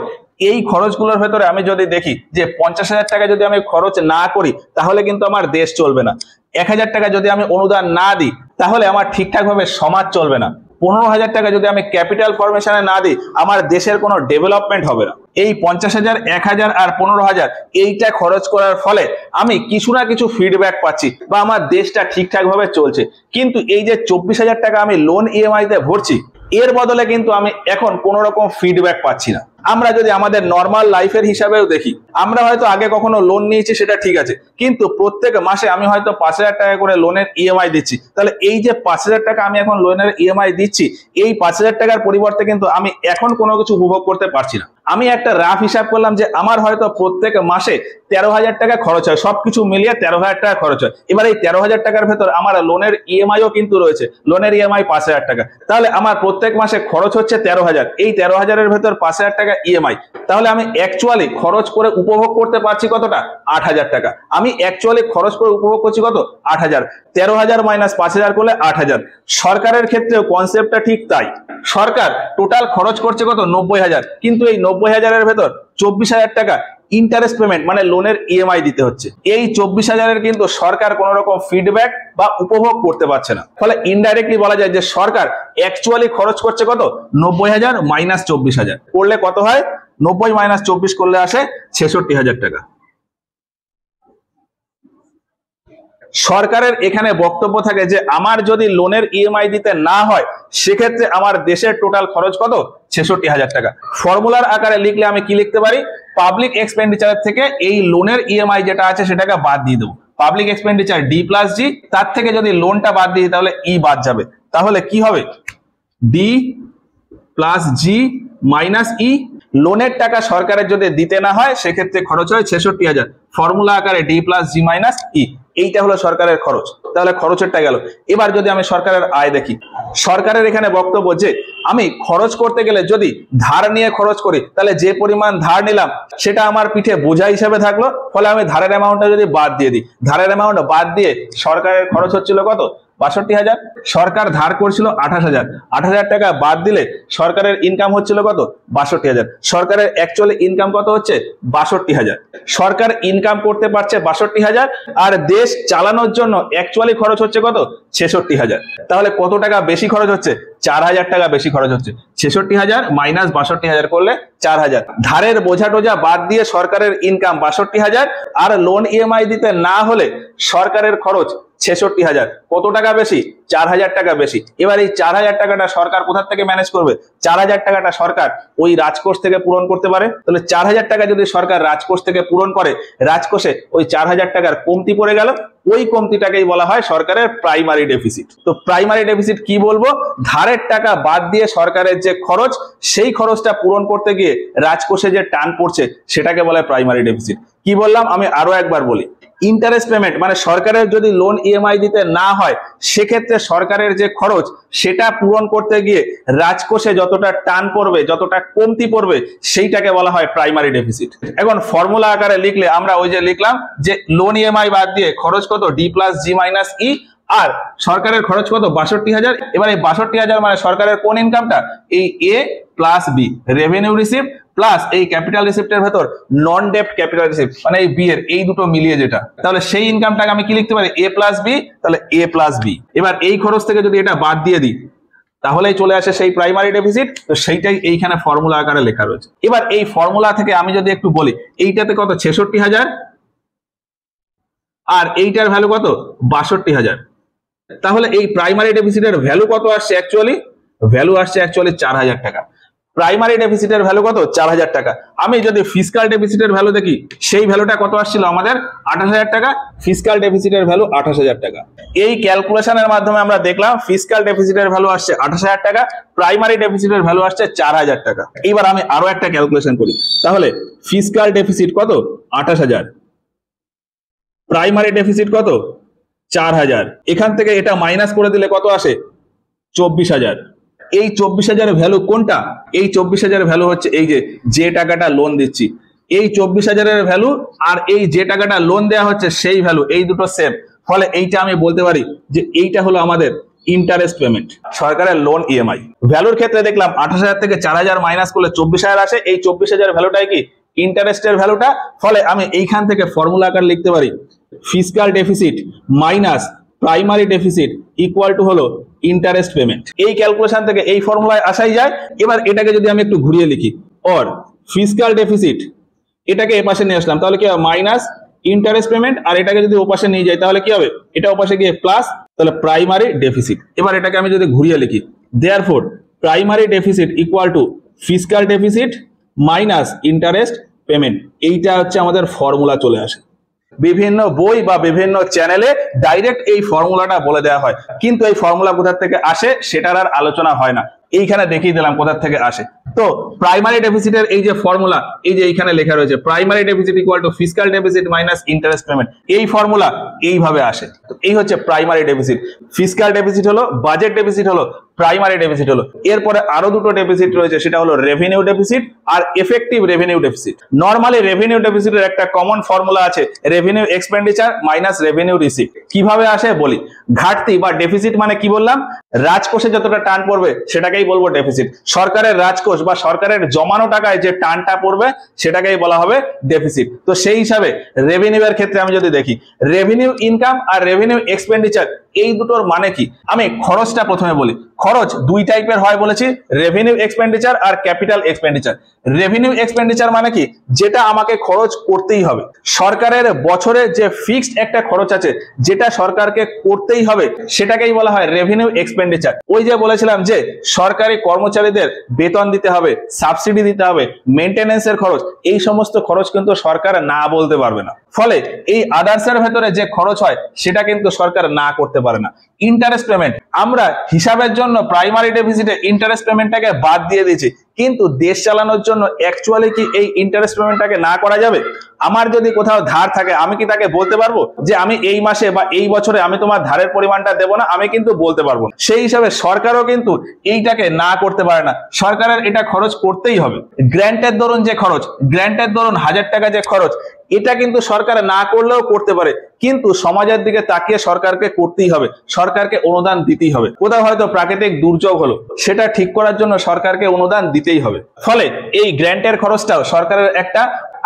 এই খরচগুলোর ভেতরে আমি যদি দেখি যে 50,000 টাকা যদি আমি খরচ না করি তাহলে কিন্তু আমার দেশ চলবে না। 1,000 টাকা যদি আমি অনুদান না দিই তাহলে আমার ঠিকঠাক ভাবে সমাজ চলবে না। 15,000 টাকা যদি আমি ক্যাপিটাল ফরমেশনে না দিই আমার দেশের কোনো ডেভেলপমেন্ট হবে না। এই 50,000, 1,000 আর 15,000 এইটা খরচ করার ফলে আমি কিছু না কিছু ফিডব্যাক পাচ্ছি বা আমার দেশটা ঠিকঠাক ভাবে চলছে। কিন্তু এই যে 24,000 টাকা আমি লোন ইএমআই তে ভরছি, এর বদলে কিন্তু আমি এখন কোনো রকম ফিডব্যাক পাচ্ছি না। আমরা যদি আমাদের নর্মাল লাইফের হিসাবেও দেখি, আমরা হয়তো আগে কখনো লোন নিয়েছি সেটা ঠিক আছে, কিন্তু প্রত্যেক মাসে আমি হয়তো 5,000 টাকা করে লোনের ইএমআই দিচ্ছি। তাহলে এই যে 5,000 টাকা আমি এখন লোনের ইএমআই দিচ্ছি, এই 5,000 টাকার পরিবর্তে কিন্তু আমি এখন কোনো কিছু উপভোগ করতে পারছি না। আমি একটা রাফ হিসাব করলাম যে আমার হয়তো প্রত্যেক মাসে 13,000 টাকা খরচ হয়, সবকিছু মিলিয়ে 13,000 টাকা খরচ হয়। এবার এই 13,000 টাকার ভেতর আমার লোনের ইএমআইও কিন্তু রয়েছে, লোনের ইএমআই 5,000 টাকা। তাহলে আমার প্রত্যেক মাসে খরচ হচ্ছে 13,000, এই 13,000-এর ভেতর 5,000 টাকা ইএমআই। তাহলে আমি অ্যাকচুয়ালি খরচ করে উপভোগ করতে পারছি কতটা? 8,000 টাকা। আমি অ্যাকচুয়ালি খরচ করে উপভোগ করছি কত? 8,000। 13,000 মাইনাস 5,000 করলে 8,000। সরকারের ক্ষেত্রেও কনসেপ্টটা ঠিক তাই। সরকার টোটাল খরচ করছে কত? 90,000, কিন্তু এই 90,000-এর ভেতর 24,000 টাকা ইন্টারেস্ট পেমেন্ট মানে লোনের ইএমআই দিতে হচ্ছে। এই 24,000-এর কিন্তু সরকার কোন রকম ফিডব্যাক বা উপভোগ করতে পারছে না। ফলে ইনডাইরেক্টলি বলা যায় যে সরকার অ্যাকচুয়ালি খরচ করছে কত? 90,000 মাইনাস 24,000 করলে কত হয়? 90 মাইনাস 24 করলে আসে 66,000 টাকা। সরকারের এখানে বক্তব্য থাকে যে আমার যদি লোনের ইএমআই দিতে না হয় সেক্ষেত্রে আমার দেশের টোটাল খরচ কত? 66,000 টাকা। ফর্মুলার আকারে লিখলে আমি কি লিখতে পারি? পাবলিক এক্সপেন্ডিচার থেকে এই লোনের ইএমআই যেটা আছে সেটাকে বাদ দিয়ে দেবো। পাবলিক এক্সপেন্ডিচার ডি প্লাস জি, তার থেকে যদি লোনটা বাদ দিই তাহলে ই বাদ যাবে। তাহলে কি হবে? ডি প্লাস জি মাইনাস ই। লোনের টাকা সরকারের যদি দিতে না হয় সেক্ষেত্রে খরচ হয় 66,000। ফর্মুলা আকারে ডি প্লাস জি মাইনাস ই, এইটা হলো সরকারের খরচ। তাহলে খরচেরটা গেল। এবার যদি আমি সরকারের আয় দেখি, সরকারের এখানে বক্তব্য যে আমি খরচ করতে গেলে যদি ধার নিয়ে খরচ করি তাহলে যে পরিমাণ ধার নিলাম সেটা আমার পিঠে বোঝা হিসেবে থাকলো। ফলে আমি ধারের অ্যামাউন্টটা যদি বাদ দিয়ে দিই, ধারের অ্যামাউন্ট বাদ দিয়ে সরকারের খরচ হচ্ছিল কত? 62,000। সরকার ধার করছিল 28,000, 28,000 টাকা বাদ দিলে সরকারের ইনকাম হচ্ছিল কত? 62,000। সরকারের অ্যাকচুয়ালি ইনকাম কত হচ্ছে? 62,000। সরকার ইনকাম করতে পারছে 62,000, আর দেশ চালানোর জন্য অ্যাকচুয়ালি খরচ হচ্ছে কত? 66,000। তাহলে কত টাকা বেশি খরচ হচ্ছে? 4,000 টাকা বেশি খরচ হচ্ছে। 66,000 মাইনাস 62,000 করলে 4,000। ধারের বোঝা টোঝা বাদ দিয়ে সরকারের ইনকাম 62,000, আর লোন ইএমআই দিতে না হলে সরকারের খরচ 66,000। কত টাকা বেশি? 4,000 টাকা বেশি। এবার এই 4,000 টাকাটা সরকার কোথা থেকে ম্যানেজ করবে? 4,000 টাকাটা সরকার ওই রাজকোষ থেকে পূরণ করতে পারে। তাহলে 4,000 টাকা যদি সরকার রাজকোষ থেকে পূরণ করে, রাজকোষে ওই 4,000 টাকার কমতি পড়ে গেল, ওই কমতিটাকেই বলা হয় সরকারের প্রাইমারি ডেফিসিট। তো প্রাইমারি ডেফিসিট কি বলবো? ধারের টাকা বাদ দিয়ে সরকারের যে খরচ, সেই খরচটা পূরণ করতে গিয়ে রাজকোষে যে টান পড়ছে সেটাকে বলে প্রাইমারি ডেফিসিট। কি বললাম? আমি আরো একবার বলি। ইন্টারেস্ট পেমেন্ট মানে সরকারের যদি লোন ইএমআই দিতে না হয় সেক্ষেত্রে সরকারের যে খরচ সেটা পূরণ করতে গিয়ে রাজকোষে যতটা টান পড়বে, যতটা কমতি পড়বে, সেইটাকে বলা হয় প্রাইমারি ডেফিসিট। এখন ফর্মুলা আকারে লিখলে আমরা ওই যে লিখলাম যে লোন ইএমআই বাদ দিয়ে খরচ কত? ডি প্লাস জি মাইনাস ই, আর সরকারের খরচ কত? 62,000। এবার এই 62,000 মানে সরকারের কোন ইনকামটা? এই A plus B, revenue receipt plus এই ক্যাপিটাল রিসিপ্টের ভেতর নন ডেপ্ট ক্যাপিটাল রিসিপ্ট মানে এই বি এর, এই দুটো মিলিয়ে যেটা। তাহলে সেই ইনকামটাকে আমি কি লিখতে পারি? এ প্লাস বি। তাহলে এ প্লাস বি। এবার এই খরচ থেকে যদি এটা বাদ দিয়ে দিই তাহলেই চলে আসে সেই প্রাইমারি ডেফিসিট। তো সেইটাই এইখানে ফর্মুলা আকারে লেখা রয়েছে। এবার এই ফর্মুলা থেকে আমি যদি একটু বলি, এইটাতে কত? 66,000, আর এইটার ভ্যালু কত? 62,000। তাহলে এই প্রাইমারি ডেফিসিটের ভ্যালু কত আসছে? অ্যাকচুয়ালি ভ্যালু আসছে 4,000 টাকা। প্রাইমারি ডেফিসিটের ভ্যালু কত? 4,000 টাকা। আমি যদি ফিসকাল ডেফিসিটের ভ্যালু দেখি, সেই ভ্যালুটা কত আসছিল আমাদের? 28,000 টাকা। ফিসকাল ডেফিসিটের ভ্যালু 28,000 টাকা। এই ক্যালকুলেশনের মাধ্যমে আমরা দেখলাম ফিসকাল ডেফিসিটের ভ্যালু আসছে 28,000 টাকা, প্রাইমারি ডেফিসিটের ভ্যালু আসছে 4,000 টাকা। এবার আমি আরো একটা ক্যালকুলেশন করি। তাহলে ফিসকাল ডেফিসিট কত? 28,000। প্রাইমারি ডেফিসিট কত? 4,000। এখান থেকে এটা মাইনাস করে দিলে কত আসে? 24,000। এই 24,000 ভ্যালু কোনটা? এই 24,000 ভ্যালু হচ্ছে এই যে টাকাটা লোন দিচ্ছি, এই 24,000 ভ্যালু আর এই যে টাকাটা লোন দেওয়া হচ্ছে সেই ভ্যালু, এই দুটো সেম। ফলে এইটা আমি বলতে পারি যে এইটা হলো আমাদের ইন্টারেস্ট পেমেন্ট, সরকারের লোন ইএমআই। ভ্যালুর ক্ষেত্রে দেখলাম 28,000 থেকে 4,000 মাইনাস করলে 24,000 আসে। এই 24,000 ভ্যালুটাই কি? ইন্টারেস্টের ভ্যালুটা। ফলে আমি এইখান থেকে ফর্মুলা আকার লিখতে পারি fiscal deficit minus primary deficit equal two হলো ইন্টারেস্ট পেমেন্ট। এই ক্যালকুলেশন থেকে এই ফর্মুলায় আসাই যায়। এবার এটাকে যদি আমি একটু ঘুরিয়ে লিখি, অর ফিসকাল ডেফিসিট, এটাকে এপাশে নিয়ে আসলাম, তাহলে কি হবে? Minus interest payment. আর এটাকে যদি ওপাশে নিয়ে যাই তাহলে কি হবে? এটা ওপাশে গিয়ে প্লাস, তাহলে প্রাইমারি ডেফিসিট। এবার এটাকে আমি যদি ঘুরিয়ে লিখি, therefore primary deficit equal to fiscal deficit minus interest payment. এইটা হচ্ছে আমাদের ফর্মুলা চলে আসে। বিভিন্ন বই বা বিভিন্ন চ্যানেলে ডাইরেক্ট এই ফর্মুলাটা বলে দেওয়া হয়, কিন্তু এই ফর্মুলা কোথা থেকে আসে সেটার আর আলোচনা হয় না। এইখানে দেখিয়ে দিলাম কোথা থেকে আসে। তো প্রাইমারি ডেফিসিটের এই যে ফর্মুলা, এই যে এইখানে লেখা রয়েছে primary deficit equal to fiscal deficit minus interest payment, এই ফর্মুলা এইভাবে আসে। তো এই হচ্ছে প্রাইমারি ডেফিসিট। ফিসকাল ডেফিসিট হলো, বাজেট ডেফিসিট হলো, প্রাইমারি ডেফিসিট হলো। এরপরে আরো দুটো ডেফিসিট রয়েছে, সেটা হলো রেভিনিউ ডেফিসিট আর effective revenue deficit. Normally revenue ডেফিসিটের একটা কমন ফর্মুলা আছে, revenue expenditure minus revenue receipt. কিভাবে আসে বলি, ঘাটতি বা ডেফিসিট মানে কি বললাম, রাজকোষে যতটা টান পড়বে সেটাকেই বলবো ডেফিসিট। সরকারের রাজকোষ বা সরকারের জমানো টাকায় যে টানটা পড়বে সেটাকেই বলা হবে ডেফিসিট। তো সেই হিসাবে রেভিনিউ এর ক্ষেত্রে আমি যদি দেখি, রেভিনিউ ইনকাম আর রেভিনিউ এক্সপেন্ডিচার এই দুটোর মানে কি, আমি খরচটা প্রথমে বলি। খরচ দুই টাইপের হয় বলেছি, রেভিনিউ এক্সপেন্ডিচার আর ক্যাপিটাল এক্সপেন্ডিচার। রেভিনিউ এক্সপেন্ডিচার মানে কি, যেটা আমাকে খরচ করতেই হবে। সরকারের বছরে যে ফিক্সড একটা খরচ আছে, যেটা সরকারকে করতেই হবে, সেটাকেই বলা হয় রেভিনিউ এক্সপেন্ডিচার। ওই যে বলেছিলাম যে সরকারি কর্মচারীদের বেতন দিতে হবে, সাবসিডি দিতে হবে, মেইনটেনেন্সের খরচ, এই সমস্ত খরচ কিন্তু সরকার না বলতে পারবে না। ফলে এই আদার্সের ভেতরে যে খরচ হয় সেটা কিন্তু সরকার না করতে পারে না। ইন্টারেস্ট পেমেন্ট, আমরা হিসাবের জন্য প্রাইমারি ডেফিসিটে ইন্টারেস্ট পেমেন্টটাকে বাদ দিয়ে দিয়েছি, কিন্তু দেশ চালানোর জন্য অ্যাকচুয়ালি কি এই ইন্টারেস্ট পেমেন্টটাকে না করা যাবে? আমার যদি কোথাও ধার থাকে, আমি কি তাকে বলতে পারবো যে আমি এই মাসে বা এই বছরে আমি তোমার ধারের পরিমাণটা দেবো না? আমি কিন্তু বলতে পারবো না। সেই হিসাবে সরকারও কিন্তু এইটাকে না করতে পারে না, সরকারের এটা খরচ করতেই হবে। গ্র্যান্টের দরুন যে খরচ, গ্র্যান্টের দরুন 1000 টাকা যে খরচ, এটা কিন্তু সরকার না করলেও করতে পারে, কিন্তু সমাজের দিকে তাকিয়ে সরকারকে করতেই হবে, সরকারকে অনুদান দিতেই হবে। কোথাও হয়তো প্রাকৃতিক দুর্যোগ হলো, সেটা ঠিক করার জন্য সরকারকে অনুদান দিতেই হবে। ফলে এই গ্র্যান্টের খরচটাও সরকারের একটা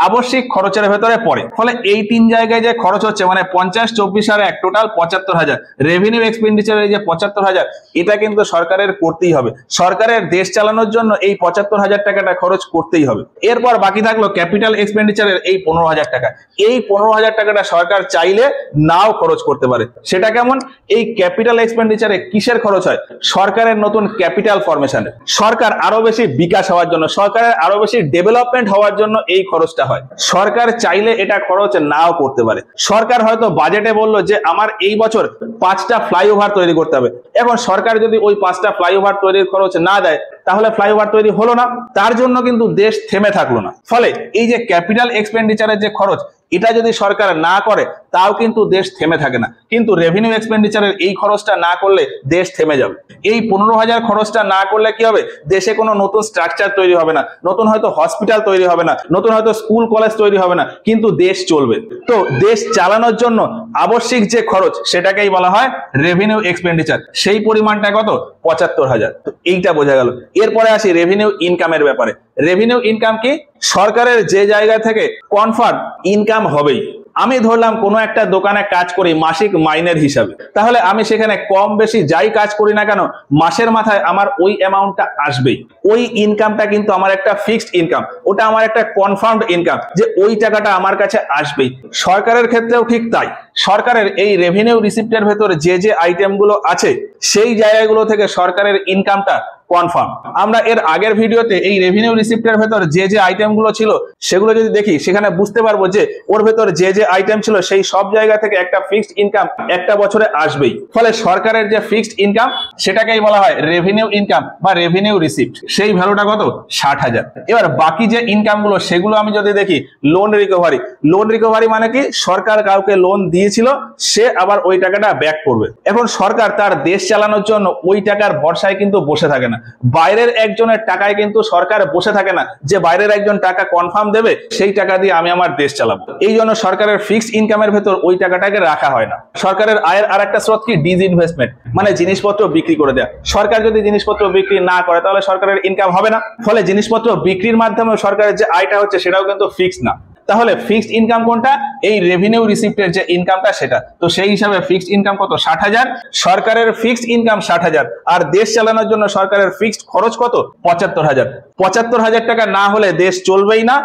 আবশ্যিক খরচের ভেতরে পড়ে। ফলে এই তিন জায়গায় যে খরচ হচ্ছে, মানে 50, 24 আর 1 টোটাল 75,000, রেভিনিউ এক্সপেন্ডিচারের যে 75,000, এটা কিন্তু সরকারের করতেই হবে। সরকারের দেশ চালানোর জন্য এই 75,000 টাকাটা খরচ করতেই হবে। এরপর বাকি থাকলো ক্যাপিটাল এক্সপেন্ডিচারের এই 15,000 টাকা। এই 15,000 টাকাটা সরকার চাইলে নাও খরচ করতে পারে। সেটা কেমন? এই ক্যাপিটাল এক্সপেন্ডিচারে কিসের খরচ হয়? সরকারের নতুন ক্যাপিটাল ফরমেশনে, সরকার আরো বেশি বিকাশ হওয়ার জন্য, সরকারের আরো বেশি ডেভেলপমেন্ট হওয়ার জন্য এই খরচটা হয়। সরকার চাইলে এটা খরচ নাও করতে পারে। সরকার হয়তো বাজেটে বললো যে আমার এই বছর 5টা ফ্লাইওভার তৈরি করতে হবে। এখন সরকার যদি ওই 5টা ফ্লাইওভার তৈরির খরচ না দেয়, তাহলে ফ্লাইওভার তৈরি হলো না, তার জন্য কিন্তু দেশ থেমে থাকলো না। ফলে এই যে ক্যাপিটাল এক্সপেন্ডিচারের যে খরচ, এটা যদি সরকার না করে তাও কিন্তু দেশ থেমে থাকে না, কিন্তু রেভিনিউ এক্সপেন্ডিচারের এই খরচটা না করলে দেশ থেমে যাবে। এই 15,000 খরচটা না করলে কি হবে? দেশে কোনো নতুন স্ট্রাকচার তৈরি হবে না, নতুন হয়তো হসপিটাল তৈরি হবে না, নতুন হয়তো স্কুল কলেজ তৈরি হবে না, কিন্তু দেশ চলবে। তো দেশ চালানোর জন্য আবশ্যিক যে খরচ, সেটাকেই বলা হয় রেভিনিউ এক্সপেন্ডিচার। সেই পরিমাণটা কত? 75,000। তো এইটা বোঝা গেল। এরপরে আসি রেভিনিউ ইনকামের ব্যাপারে। রেভিনিউ ইনকাম কি? সরকারের যে জায়গা থেকে কনফার্ম ইনকাম হবেই। আমি ধরলাম কোনো একটা দোকানে কাজ করি মাসিক মাইনের হিসাবে, তাহলে আমি সেখানে কম বেশি যাই কাজ করি না কেন, মাসের মাথায় আমার ওই অ্যামাউন্টটা আসবেই। ওই ইনকামটা কিন্তু আমার একটা ফিক্সড ইনকাম, ওটা আমার একটা কনফার্মড ইনকাম, যে ওই টাকাটা আমার কাছে আসবেই। সরকারের ক্ষেত্রেও ঠিক তাই। সরকারের এই রেভিনিউ রিসিপ্টের ভেতরে যে যে আইটেমগুলো আছে, সেই জায়গাগুলো থেকে সরকারের ইনকামটা কনফার্ম। আমরা এর আগের ভিডিওতে এই রেভিনিউ রিসিপ্টের ভেতর যে যে আইটেমগুলো ছিল সেগুলো যদি দেখি, সেখানে বুঝতে পারবো যে ওর ভেতর যে যে আইটেম ছিল সেই সব জায়গা থেকে একটা ফিক্সড ইনকাম একটা বছরে আসবেই। ফলে সরকারের যে ফিক্সড ইনকাম, সেটাকেই বলা হয় রেভিনিউ ইনকাম বা রেভিনিউ রিসিপ্ট। সেই ভ্যালুটা কত? 60,000। এবার বাকি যে ইনকাম গুলো, সেগুলো আমি যদি দেখি, লোন রিকভারি। লোন রিকভারি মানে কি? সরকার কাউকে লোন দিয়েছিল, সে আবার ওই টাকাটা ব্যাক করবে। এখন সরকার তার দেশ চালানোর জন্য ওই টাকার ভরসায় কিন্তু বসে থাকে না। বাইরের একজনের টাকায় কিন্তু সরকার বসে থাকে না, যে বাইরের একজন টাকা কনফার্ম দেবে, সেই টাকা দিয়ে আমি আমার দেশ চালাবো। এই জন্য সরকারের ফিক্সড ইনকামের ভেতর ওই টাকাটাকে রাখা হয় না। সরকারের আয়ের আর একটা স্রোত কি? ডিসইনভেস্টমেন্ট, মানে জিনিসপত্র বিক্রি করে দেয়া। সরকার যদি জিনিসপত্র বিক্রি না করে, তাহলে সরকারের ইনকাম হবে না। ফলে জিনিসপত্র বিক্রির মাধ্যমে সরকারের যে আয়টা হচ্ছে, সেটাও কিন্তু ফিক্সড না। তাহলে ফিক্সড ইনকাম কোনটা? এই রেভিনিউ রিসিপ্টের যে ইনকামটা, সেটা। তো সেই হিসাবে ফিক্সড ইনকাম কত? 60,000। সরকারের ফিক্সড ইনকাম 60,000, আর দেশ চালানোর জন্য সরকারের ফিক্সড খরচ কত? 75,000। 75,000 টাকা না হলে দেশ চলবেই না,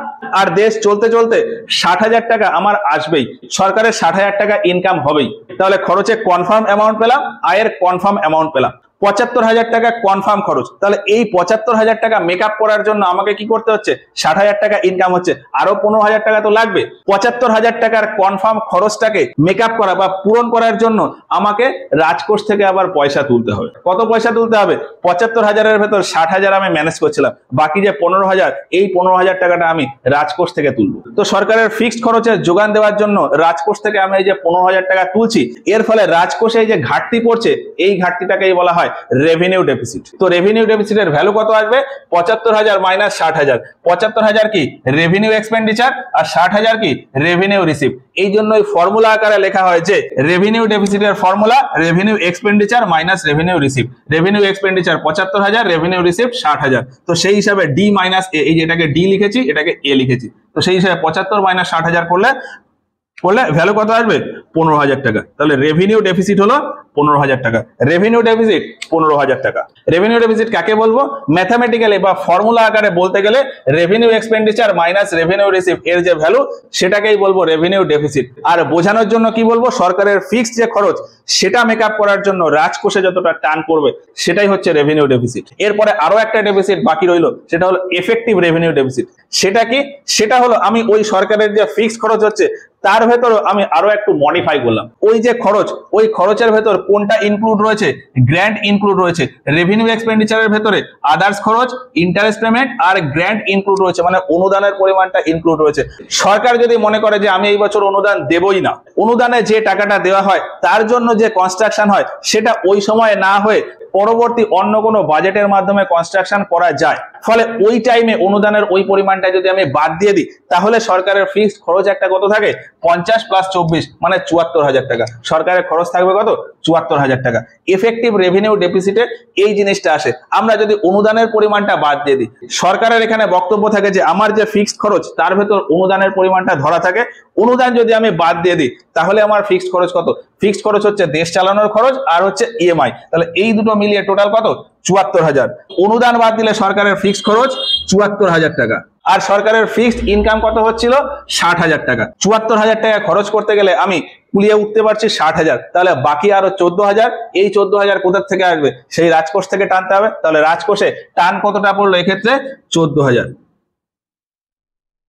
আর দেশ চলতে চলতে 60,000 টাকা আমার আসবেই। সরকারের 60,000 টাকা ইনকাম হবেই। তাহলে খরচে কনফার্ম অ্যামাউন্ট পেলাম, আয়ের কনফার্ম অ্যামাউন্ট পেলাম। ৭৫,০০০ টাকা কনফার্ম খরচ। তাহলে এই ৭৫,০০০ টাকা মেকআপ করার জন্য আমাকে কি করতে হচ্ছে, ৬০,০০০ টাকা ইনকাম হচ্ছে, আরো ১৫,০০০ টাকা তো লাগবে। ৭৫,০০০ টাকার কনফার্ম খরচটাকে মেকআপ করা বা পূরণ করার জন্য আমাকে রাজকোষ থেকে আবার পয়সা তুলতে হবে। কত পয়সা তুলতে হবে? ৭৫,০০০-এর ভেতর ৬০,০০০ আমি ম্যানেজ করছিলাম, বাকি যে ১৫,০০০, এই ১৫,০০০ টাকাটা আমি রাজকোষ থেকে তুলবো। তো সরকারের ফিক্সড খরচের যোগান দেওয়ার জন্য রাজকোষ থেকে আমি এই যে ১৫,০০০ টাকা তুলছি, এর ফলে রাজকোষে এই যে ঘাটতি পড়ছে, এই ঘাটতিটাকেই বলা হয় রেভিনিউ ডেফিসিট। তো রেভিনিউ ডেফিসিটের ভ্যালু কত আসবে? ৭৫,০০০ মাইনাস ৬০,০০০। ৭৫,০০০ কি রেভিনিউ এক্সপেন্ডিচার আর ৬০,০০০ কি রেভিনিউ রিসিভ। এই জন্যই ফর্মুলা আকারে লেখা হয়েছে রেভিনিউ ডেফিসিটের formula revenue expenditure minus revenue receive. Revenue expenditure ৭৫,০০০, রেভিনিউ রিসিভ ৬০,০০০। তো সেই হিসাবে ডি মাইনাস এ, এই যে এটাকে ডি লিখেছি, এটাকে এ লিখেছি। তো সেই হিসাবে ৭৫ মাইনাস ৬০,০০০ করলে ভ্যালু কত আসবে? ১৫,০০০ টাকা। তাহলে রেভিনিউ ডেফিসিট হলো ১৫,০০০ টাকা। রেভিনিউ ডেফিসিট ১৫,০০০ টাকা। রেভিনিউ ডেফিসিট কাকে বলবো? ম্যাথামেটিক্যালি বা ফর্মুলা আকারে বলতে গেলে revenue expenditure minus revenue receive এর যে ভ্যালু, সেটাকেই বলবো রেভিনিউ ডেফিসিট। আর বোঝানোর জন্য কি বলবো? সরকারের ফিক্সড যে খরচ, সেটা মেকআপ করার জন্য রাজকোষে যতটা টান পড়বে, সেটাই হচ্ছে রেভিনিউ ডেফিসিট। এরপরে আরো একটা ডেফিসিট বাকি রইলো, সেটা হলো এফেক্টিভ রেভিনিউ ডেফিসিট। সেটা কি? সেটা হলো আমি ওই সরকারের যে ফিক্সড খরচ হচ্ছে, তার ভেতর আমি আরো একটু মডিফাই করলাম। ওই যে খরচ, ওই খরচের ভেতর কোনটা ইনক্লুড রয়েছে? গ্র্যান্ট ইনক্লুড রয়েছে। রেভিনিউ এক্সপেন্ডিচারের ভেতরে আদার্স খরচ, ইন্টারেস্ট পেমেন্ট আর গ্র্যান্ট ইনক্লুড রয়েছে, মানে অনুদানের পরিমাণটা ইনক্লুড রয়েছে। সরকার যদি মনে করে যে আমি এই বছর অনুদান দেবই না, অনুদানে যে টাকাটা দেওয়া হয় তার জন্য যে কনস্ট্রাকশন হয়, সেটা ওই সময় না হয়ে পরবর্তী অন্য কোনো বাজেটের মাধ্যমে কনস্ট্রাকশন করা যায়। ফলে ওই টাইমে অনুদানের ওই পরিমাণটা যদি আমি বাদ দিয়ে দিই, তাহলে সরকারের ফিক্সড খরচ একটা কত থাকে? ৫০ প্লাস ২৪ মানে ৭৪,০০০ টাকা। সরকারের খরচ থাকবে কত? ৭৪,০০০ টাকা। এফেক্টিভ রেভিনিউ ডেফিসিটে এই জিনিসটা আসে। আমরা যদি অনুদানের পরিমাণটা বাদ দিয়ে দিই, সরকারের এখানে বক্তব্য থাকে যে আমার যে ফিক্সড খরচ, তার ভেতর অনুদানের পরিমাণটা ধরা থাকে। অনুদান যদি আমি বাদ দিয়ে দিই, তাহলে আমার ফিক্সড খরচ কত? ফিক্সড খরচ হচ্ছে দেশ চালানোর খরচ আর হচ্ছে ইএমআই। তাহলে এই দুটো মিলিয়ে টোটাল কত? ৭৪,০০০। অনুদান বাদ দিলে সরকারের ফিক্সড খরচ ৭৪,০০০ টাকা। আর সরকারের ফিক্সড ইনকাম কত হচ্ছিল? ৬০,০০০ টাকা। ৭৪,০০০ টাকা খরচ করতে গেলে আমি কুলিয়ে উঠতে পারছি ৬০,০০০। তাহলে বাকি আরো ১৪,০০০। এই ১৪,০০০ কোথা থেকে আসবে? সেই রাজকোষ থেকে টানতে হবে। তাহলে রাজকোষে টান কতটা পড়লো এক্ষেত্রে? ১৪,০০০।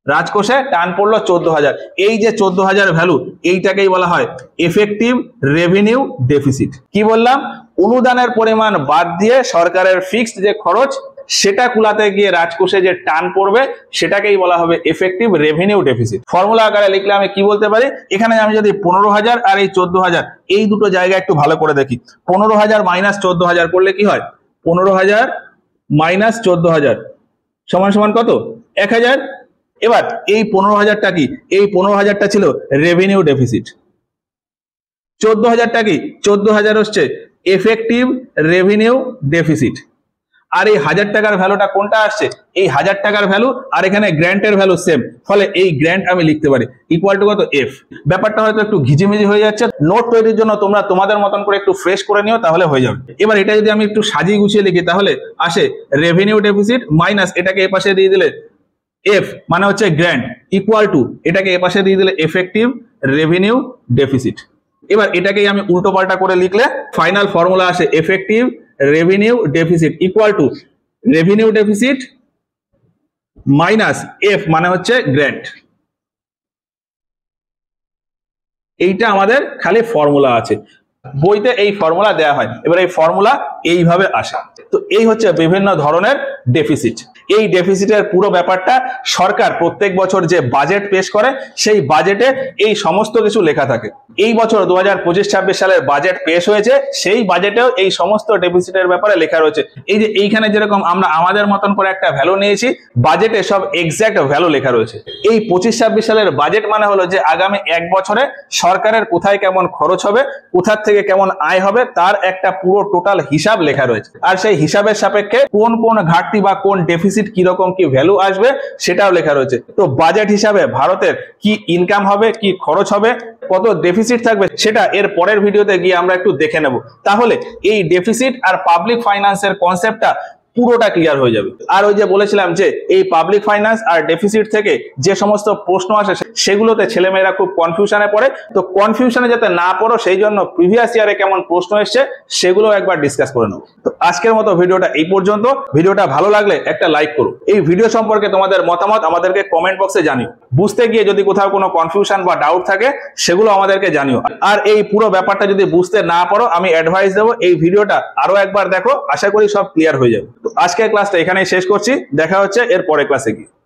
রাজকোষে টান পড়লো ১৪,০০০। এই যে ১৪,০০০ ভ্যালু, এইটাকেই বলা হয় এফেক্টিভ রেভিনিউ ডেফিসিট। কি বললাম? অনুদানের পরিমাণ বাদ দিয়ে সরকারের ফিক্সড যে খরচ, সেটা কুলাতে গিয়ে রাজকোষে যে টান পড়বে, সেটাকেই বলা হবে এফেক্টিভ রেভিনিউ ডেফিসিট। ফর্মুলা আকারে লিখলে আমি কি বলতে পারি? এখানে আমি যদি ১৫,০০০ আর এই ১৪,০০০, এই দুটো জায়গা একটু ভালো করে দেখি। ১৫,০০০ মাইনাস ১৪,০০০ করলে কি হয়? ১৫,০০০ মাইনাস ১৪,০০০ সমান সমান কত? ১,০০০। এবার এই ১৫,০০০টা কি? এই ১৫,০০০টা ছিল রেভিনিউ ডেফিসিট। ১৪,০০০টা কি? ১৪,০০০ হচ্ছে এফেক্টিভ রেভিনিউ ডেফিসিট। আর এই ১,০০০ টাকার ভ্যালুটা কোনটা আসছে? এই ১,০০০ টাকার ভ্যালু আর এখানে গ্র্যান্টের ভ্যালু সেম। ফলে এই গ্র্যান্ট আমি লিখতে পারি ইকুয়াল টু কত? এফ। ব্যাপারটা হয়তো একটু ঘিজিমিজি হয়ে যাচ্ছে, নোট তৈরির জন্য তোমরা তোমাদের মতন করে একটু ফ্রেশ করে নিও, তাহলে হয়ে যাবে। এবার এটা যদি আমি একটু সাজিয়ে গুছিয়ে লিখি, তাহলে আসে রেভিনিউ ডেফিসিট মাইনাস এটাকে এ পাশে দিয়ে দিলে এফ মানে হচ্ছে গ্র্যান্ট, ইকুয়াল টু এটাকে এ পাশে দিয়ে দিলে এফেক্টিভ রেভিনিউ ডেফিসিট। এবার এটাকেই আমি উল্টো পাল্টা করে লিখলে ফাইনাল ফর্মুলা আসে effective revenue deficit equal two revenue deficit minus F মানে হচ্ছে গ্র্যান্ট। এইটা আমাদের খালি ফর্মুলা আছে, বইতে এই ফর্মুলা দেয়া হয়। এবার এই ফর্মুলা এইভাবে আসে। তো এই হচ্ছে বিভিন্ন ধরনের ডেফিসিট। এই ডেফিসিটের পুরো ব্যাপারটা সরকার প্রত্যেক বছর যে বাজেট পেশ করে, সেই বাজেটে এই সমস্ত কিছু লেখা থাকে। এই বছর ২০২৫-২৬ সালের বাজেট পেশ হয়েছে, সেই বাজেটেও এই সমস্ত ডেফিসিটের ব্যাপারে লেখা রয়েছে। এই যে এইখানে যেরকম আমরা আমাদের মতন করে একটা ভ্যালু নিয়েছি, বাজেটে সব এক্সাক্ট ভ্যালু লেখা রয়েছে। এই ২৫-২৬ সালের বাজেট মানে হলো যে আগামী এক বছরে সরকারের কোথায় কেমন খরচ হবে, কোথা থেকে কেমন আয় হবে, তার একটা পুরো টোটাল হিসাব লেখা রয়েছে। আর সেই হিসাবের সাপেক্ষে কোন কোন ঘাটতি বা কোন ডেফিসিট কিরকম কি ভ্যালু আসবে, সেটাও লেখা রয়েছে। তো বাজেট হিসাবে ভারতের কি ইনকাম হবে, কি খরচ হবে, কত ডেফিসিট থাকবে, সেটা এর পরের ভিডিওতে গিয়ে আমরা একটু দেখে নেব। তাহলে এই ডেফিসিট আর পাবলিক ফাইন্যান্সের কনসেপ্টটা পুরোটা ক্লিয়ার হয়ে যাবে। আর ওই যে বলেছিলাম যে এই পাবলিক ফাইন্যান্স আর ডেফিসিট থেকে যে সমস্ত প্রশ্ন আসে সেগুলোতে ছেলেমেয়েরা খুব কনফিউশনে পড়ে, তো কনফিউশনে যাতে না পড়ো সেই জন্য প্রিভিয়াস ইয়ারে কেমন প্রশ্ন এসছে সেগুলো একবার ডিসকাস করে নেবো। তো আজকের মতো ভিডিওটা এই পর্যন্ত। ভিডিওটা ভালো লাগলে একটা লাইক করো। এই ভিডিও সম্পর্কে তোমাদের মতামত আমাদেরকে কমেন্ট বক্সে জানিও। বুঝতে গিয়ে যদি কোথাও কোনো কনফিউশন বা ডাউট থাকে সেগুলো আমাদেরকে জানিও। আর এই পুরো ব্যাপারটা যদি বুঝতে না পারো আমি অ্যাডভাইস দেবো এই ভিডিওটা আরো একবার দেখো, আশা করি সব ক্লিয়ার হয়ে যাবে। তো আজকের ক্লাসটা এখানেই শেষ করছি, দেখা হচ্ছে এর পরের ক্লাসে গিয়ে।